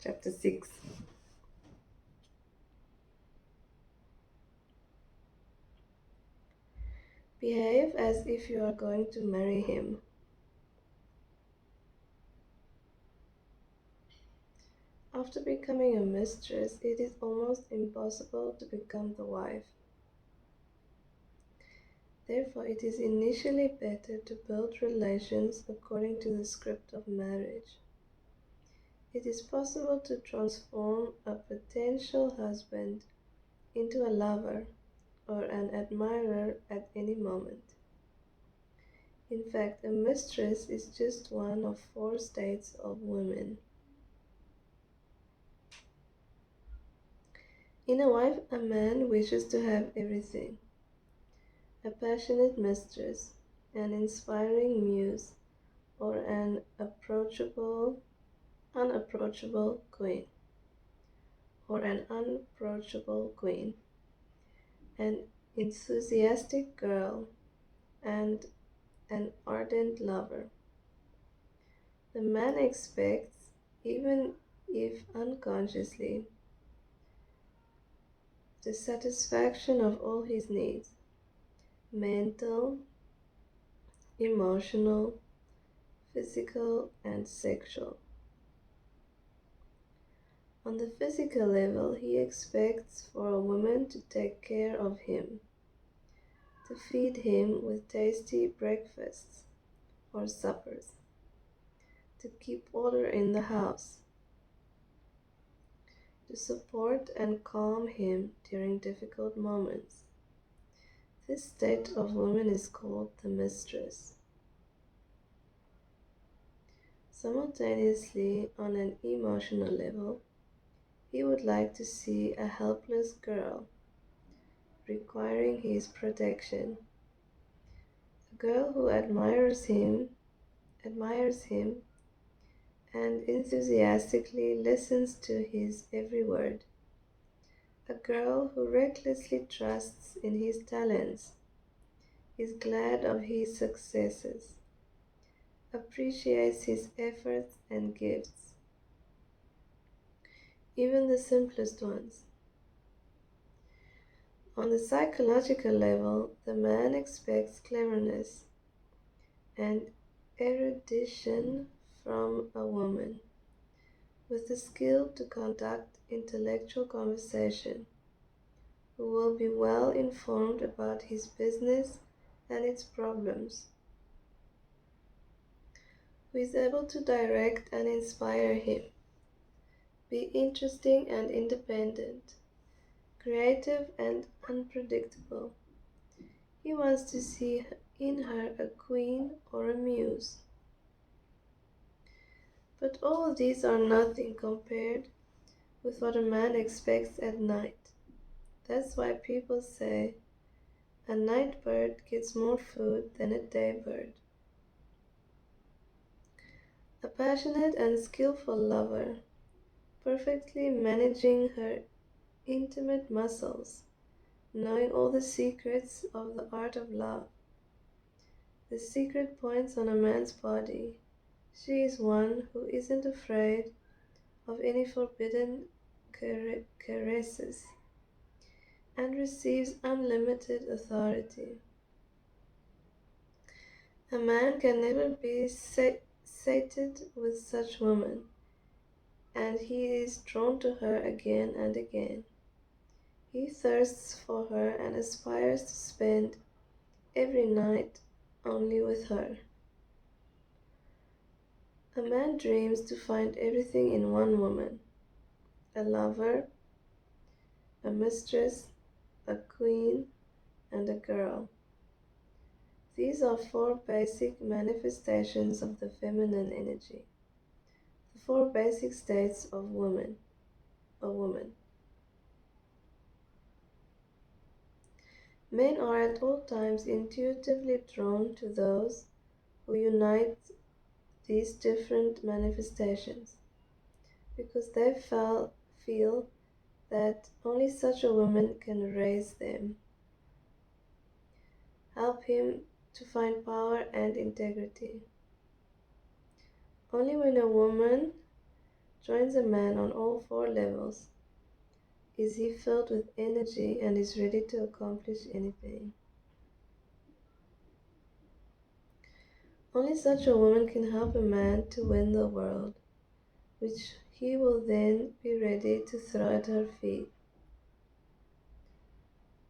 Chapter 6. Behave as if you are going to marry him. After becoming a mistress, it is almost impossible to become the wife. Therefore, it is initially better to build relations according to the script of marriage. It is possible to transform a potential husband into a lover or an admirer at any moment. In fact, a mistress is just one of 4 states of women. In a wife, a man wishes to have everything: a passionate mistress, an inspiring muse, or an unapproachable queen, an enthusiastic girl, and an ardent lover. The man expects, even if unconsciously, the satisfaction of all his needs: mental, emotional, physical, and sexual. On the physical level, he expects for a woman to take care of him, to feed him with tasty breakfasts or suppers, to keep order in the house, to support and calm him during difficult moments. This state of woman is called the mistress. Simultaneously, on an emotional level, he would like to see a helpless girl requiring his protection, a girl who admires him and enthusiastically listens to his every word, a girl who recklessly trusts in his talents, is glad of his successes, appreciates his efforts and gifts, even the simplest ones. On the psychological level, the man expects cleverness and erudition from a woman, with the skill to conduct intellectual conversation, who will be well informed about his business and its problems, who is able to direct and inspire him, be interesting and independent, creative and unpredictable. He wants to see in her a queen or a muse. But all these are nothing compared with what a man expects at night. That's why people say a night bird gets more food than a day bird. A passionate and skillful lover, perfectly managing her intimate muscles, knowing all the secrets of the art of love, the secret points on a man's body. She is one who isn't afraid of any forbidden caresses and receives unlimited authority. A man can never be sated with such woman, and he is drawn to her again and again. He thirsts for her and aspires to spend every night only with her. A man dreams to find everything in one woman: a lover, a mistress, a queen, and a girl. These are 4 basic manifestations of the feminine energy, the 4 basic states of a woman. Men are at all times intuitively drawn to those who unite these different manifestations, because they feel that only such a woman can raise them, help him to find power and integrity. Only when a woman joins a man on all four levels, is he filled with energy and is ready to accomplish anything. Only such a woman can help a man to win the world, which he will then be ready to throw at her feet.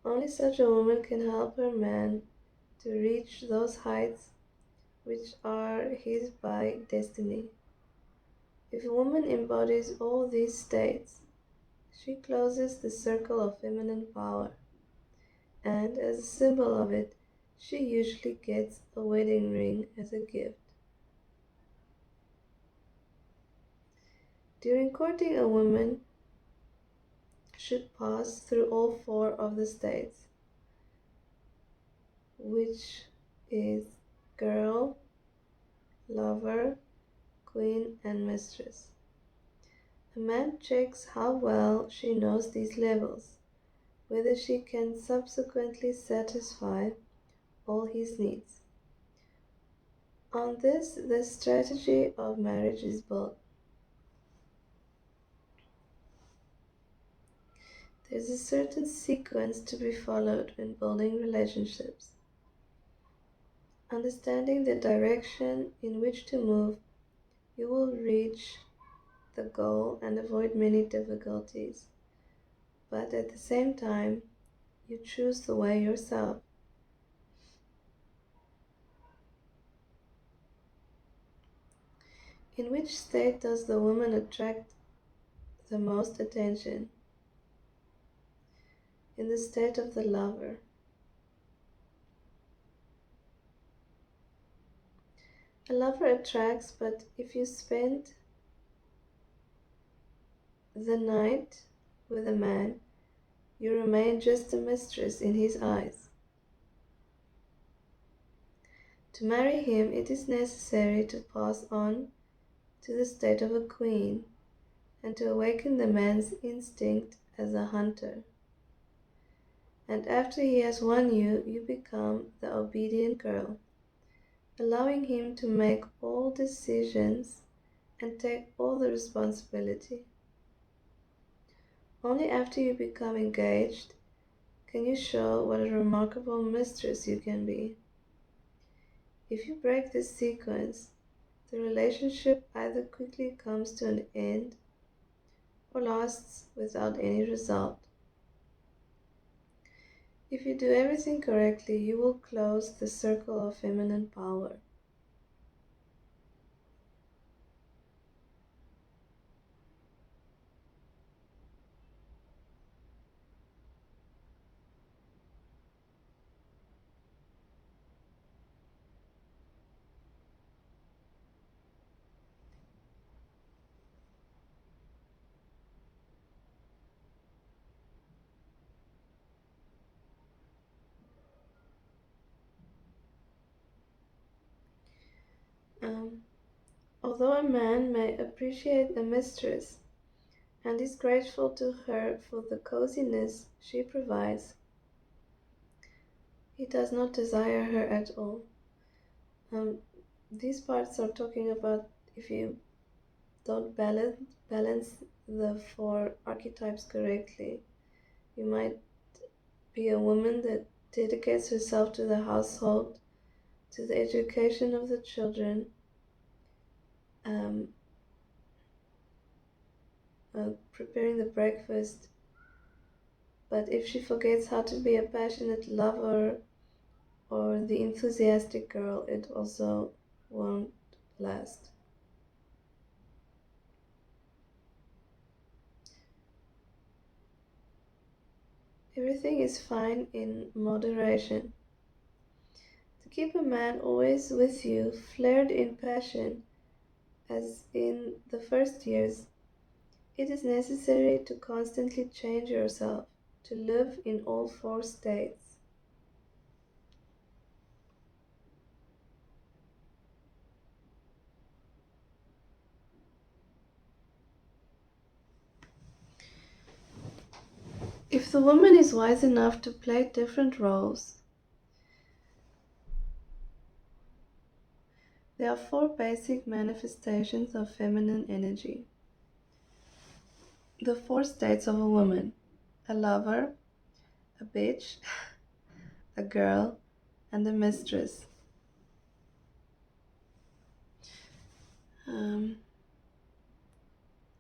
Only such a woman can help her man to reach those heights which are his by destiny. If a woman embodies all these states, she closes the circle of feminine power, and as a symbol of it, she usually gets a wedding ring as a gift. During courting, a woman should pass through all four of the states, which is girl, lover, queen, and mistress. A man checks how well she knows these levels, whether she can subsequently satisfy all his needs. On this, the strategy of marriage is built. There's a certain sequence to be followed when building relationships. Understanding the direction in which to move, you will reach the goal and avoid many difficulties. But at the same time, you choose the way yourself. In which state does the woman attract the most attention? In the state of the lover. A lover attracts, but if you spend the night with a man, you remain just a mistress in his eyes. To marry him, it is necessary to pass on to the state of a queen and to awaken the man's instinct as a hunter. And after he has won you, you become the obedient girl, allowing him to make all decisions and take all the responsibility. Only after you become engaged can you show what a remarkable mistress you can be. If you break this sequence, the relationship either quickly comes to an end or lasts without any result. If you do everything correctly, you will close the circle of feminine power. Although a man may appreciate a mistress and is grateful to her for the coziness she provides, he does not desire her at all. These parts are talking about if you don't balance the four archetypes correctly. You might be a woman that dedicates herself to the household, to the education of the children, preparing the breakfast. But if she forgets how to be a passionate lover or the enthusiastic girl, it also won't last. Everything is fine in moderation. To keep a man always with you, flared in passion, as in the first years, it is necessary to constantly change yourself, to live in all four states. If the woman is wise enough to play different roles, there are four basic manifestations of feminine energy. the four states of a woman: a lover, a bitch, a girl, and a mistress. Um,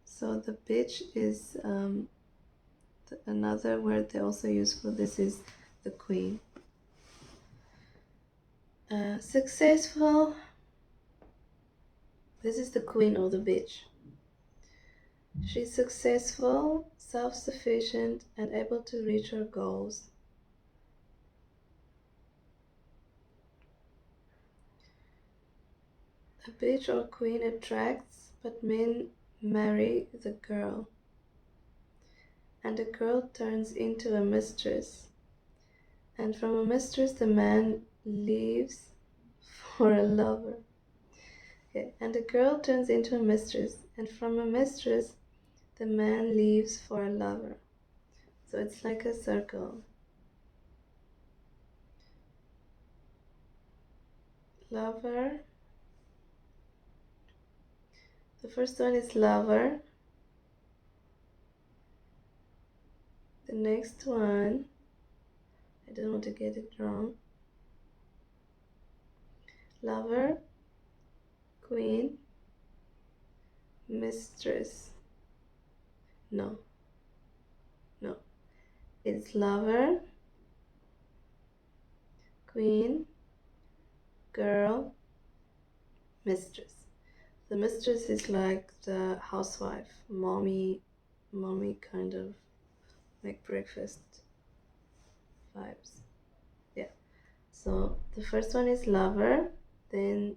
so the bitch is another word they also use for this is the queen. Successful. This is the queen or the bitch. She's successful, self-sufficient, and able to reach her goals. A bitch or queen attracts, but men marry the girl. And a girl turns into a mistress. And from a mistress, the man leaves for a lover. Okay. And a girl turns into a mistress. And from a mistress, the man leaves for a lover. So it's like a circle. Lover. The first one is lover. The next one, I don't want to get it wrong. Lover, queen, mistress. No. It's lover, queen, girl, mistress. The mistress is like the housewife, mommy kind of make breakfast vibes. Yeah. So the first one is lover, then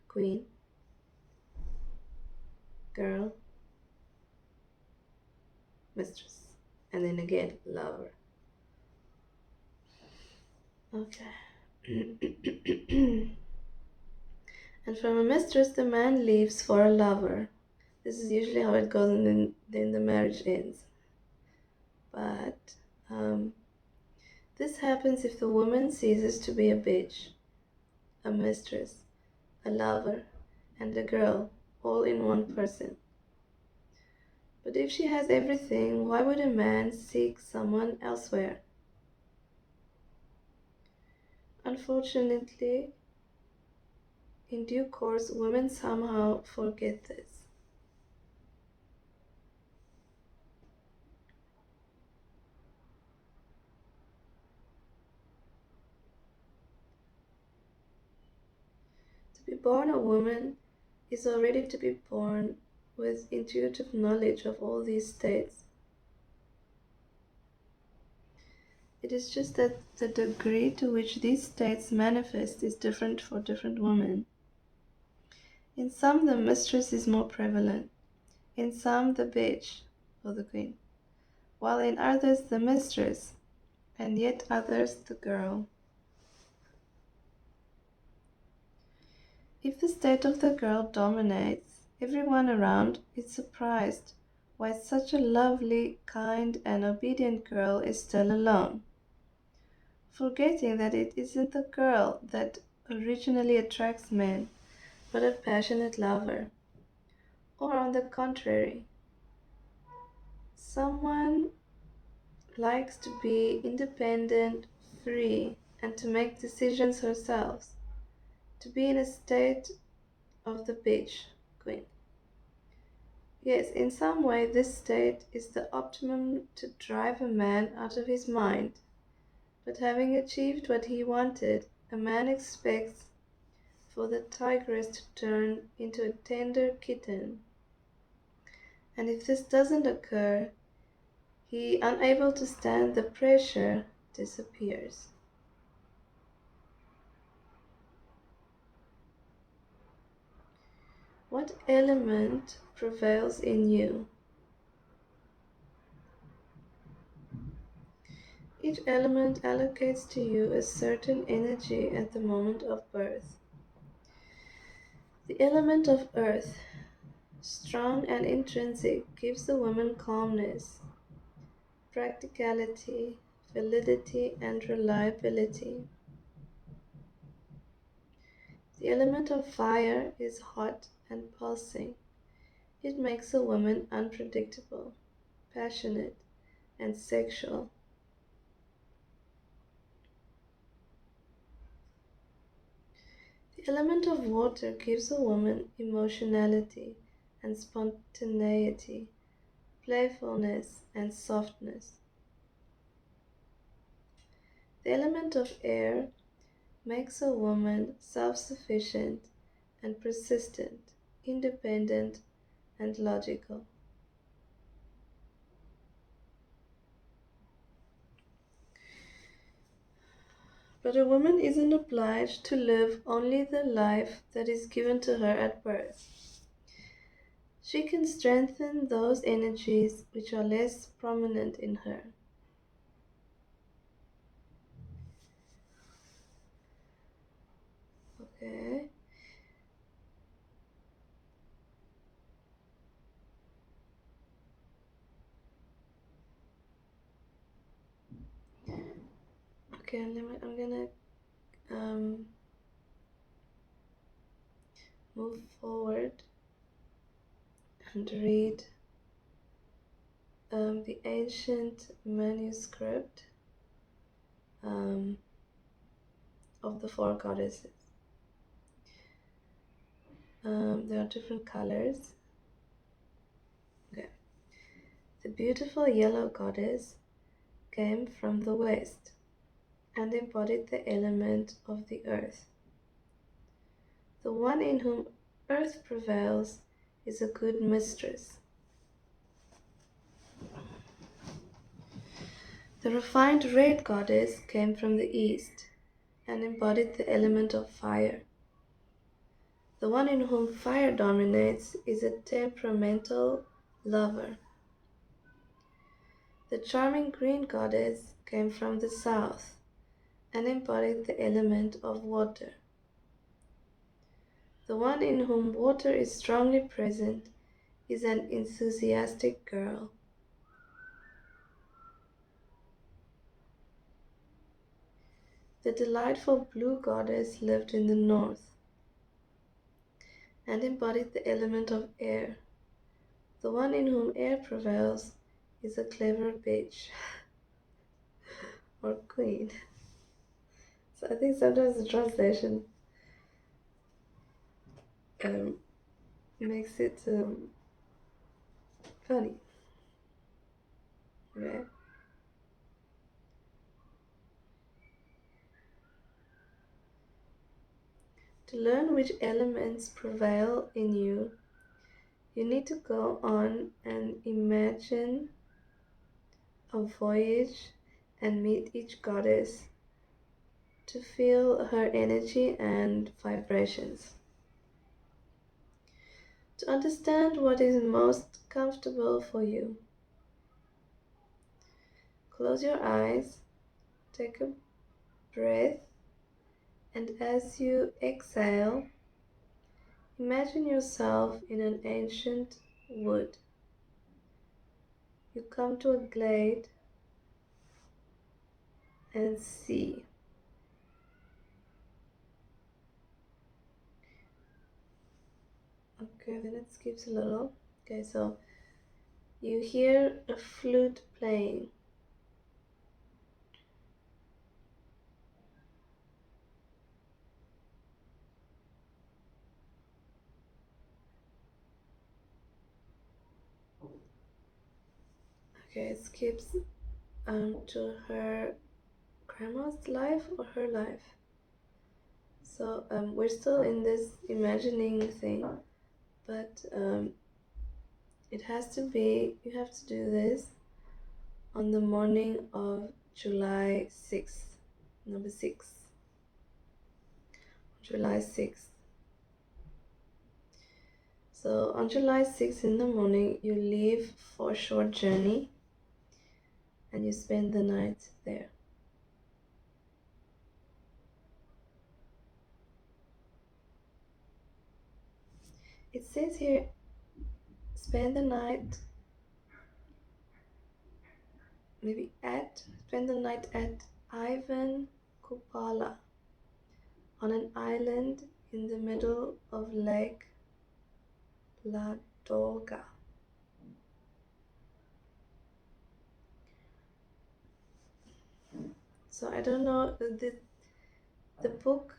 queen, girl, mistress, and then again lover. Okay. And from a mistress, the man leaves for a lover. This is usually how it goes, and then the marriage ends. But this happens if the woman ceases to be a bitch, a mistress, a lover, and a girl, all in one person. But if she has everything, why would a man seek someone elsewhere? Unfortunately, in due course, women somehow forget this. To be born a woman is already to be born with intuitive knowledge of all these states. It is just that the degree to which these states manifest is different for different women. In some, the mistress is more prevalent, in some, the bitch or the queen, while in others, the mistress, and yet others, the girl. If the state of the girl dominates, everyone around is surprised why such a lovely, kind, and obedient girl is still alone, forgetting that it isn't the girl that originally attracts men, but a passionate lover. Or on the contrary, someone likes to be independent, free, and to make decisions herself, to be in a state of the bitch queen. Yes, in some way, this state is the optimum to drive a man out of his mind. But having achieved what he wanted, a man expects for the tigress to turn into a tender kitten. And if this doesn't occur, he, unable to stand the pressure, disappears. What element prevails in you? Each element allocates to you a certain energy at the moment of birth. The element of earth, strong and intrinsic, gives the woman calmness, practicality, validity, and reliability. The element of fire is hot and pulsing. It makes a woman unpredictable, passionate, and sexual. The element of water gives a woman emotionality and spontaneity, playfulness and softness. The element of air makes a woman self-sufficient and persistent, independent and logical. But a woman isn't obliged to live only the life that is given to her at birth. She can strengthen those energies which are less prominent in her. Okay. Okay, I'm gonna um, move forward and read the ancient manuscript um, of the four goddesses. There are different colors. Okay. The beautiful yellow goddess came from the west and embodied the element of the earth. The one in whom earth prevails is a good mistress. The refined red goddess came from the east and embodied the element of fire. The one in whom fire dominates is a temperamental lover. The charming green goddess came from the south and embodied the element of water. The one in whom water is strongly present is an enthusiastic girl. The delightful blue goddess lived in the north and embodied the element of air. The one in whom air prevails is a clever bitch or queen. So I think sometimes the translation um, makes it funny. Okay? To learn which elements prevail in you, you need to go on and imagine a voyage and meet each goddess to feel her energy and vibrations. To understand what is most comfortable for you, close your eyes, take a breath, and as you exhale, imagine yourself in an ancient wood. You come to a glade and see. Okay, then it skips a little. Okay, so you hear a flute playing. Okay, it skips to her grandma's life or her life. So we're still in this imagining thing, but it has to be, you have to do this on the morning of July 6th, number 6, July 6th. So on July 6th in the morning, you leave for a short journey and you spend the night there. It says here, spend the night spend the night at Ivan Kupala on an island in the middle of Lake Dolga. So I don't know, the book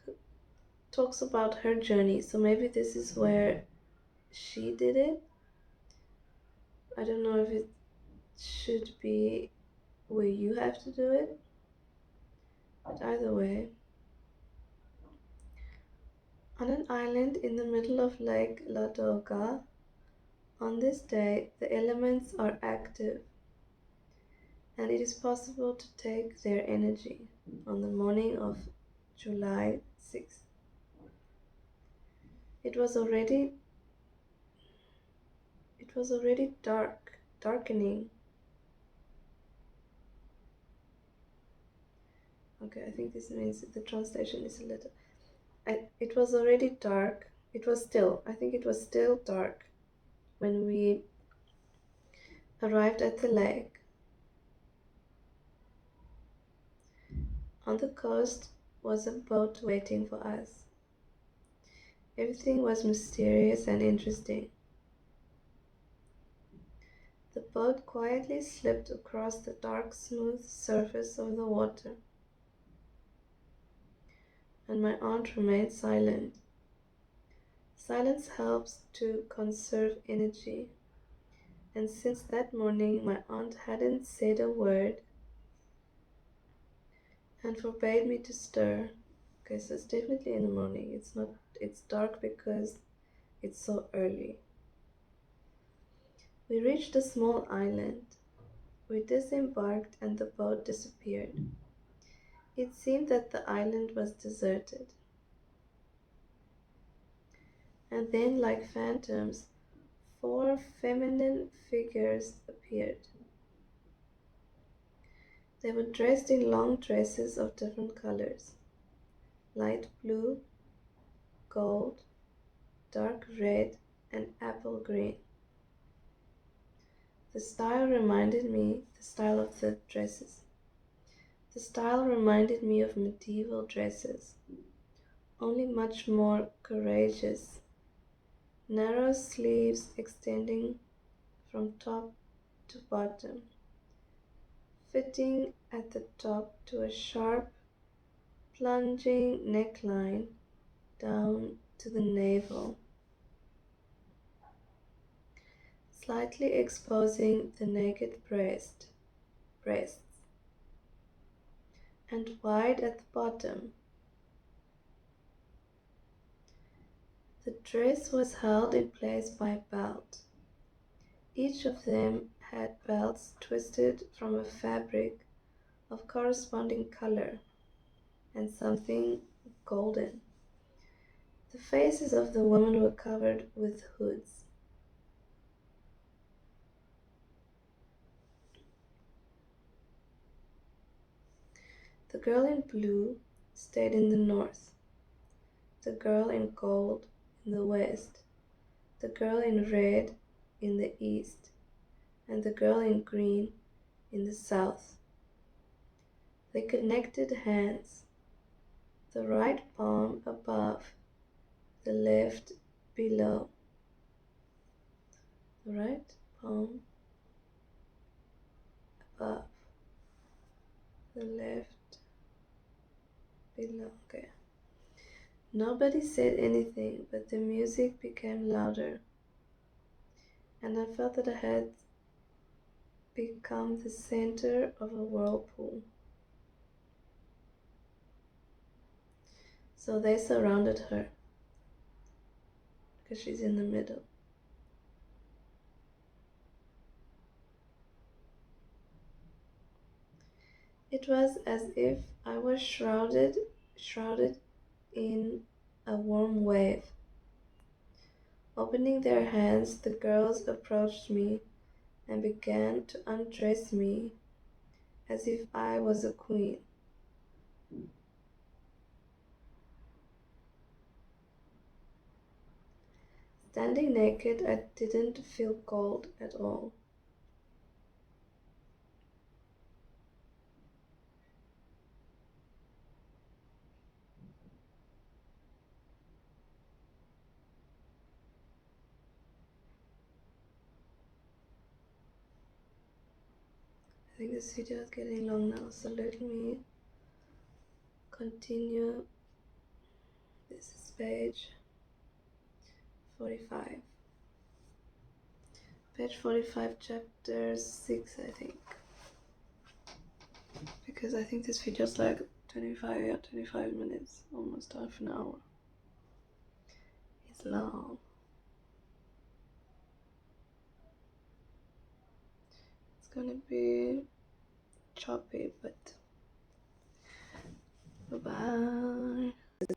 talks about her journey, so maybe this is where she did it. I don't know if it should be where you have to do it, but either way. On an island in the middle of Lake Ladoga, on this day the elements are active and it is possible to take their energy on the morning of July 6th. It was already darkening. Okay, I think this means the translation is a little. It was already dark. I think it was still dark when we arrived at the lake. On the coast was a boat waiting for us. Everything was mysterious and interesting. The boat quietly slipped across the dark, smooth surface of the water, and my aunt remained silent. Silence helps to conserve energy, and since that morning my aunt hadn't said a word and forbade me to stir. Okay, so it's definitely in the morning. It's dark because it's so early. We reached a small island. We disembarked and the boat disappeared. It seemed that the island was deserted. And then, like phantoms, 4 feminine figures appeared. They were dressed in long dresses of different colors: light blue, gold, dark red, and apple green. The style of the dresses. The style reminded me of medieval dresses, only much more courageous. Narrow sleeves extending from top to bottom, fitting at the top to a sharp, plunging neckline down to the navel, slightly exposing the naked breasts, and wide at the bottom. The dress was held in place by a belt. Each of them had belts twisted from a fabric of corresponding color and something golden. The faces of the women were covered with hoods. The girl in blue stayed in the north, the girl in gold in the west, the girl in red in the east, and the girl in green in the south. They connected hands, the right palm above, the left below. The right palm above, the left below. Okay. Nobody said anything, but the music became louder, and I felt that I had become the center of a whirlpool. So they surrounded her, because she's in the middle. It was as if I was shrouded in a warm wave. Opening their hands, the girls approached me and began to undress me as if I was a queen. Standing naked, I didn't feel cold at all. think this video is getting long now, so let me continue. This is page 45. Page 45, chapter 6, I think. Because I think this video is like 25 minutes, almost half an hour. It's long. It's gonna be choppy, but bye-bye.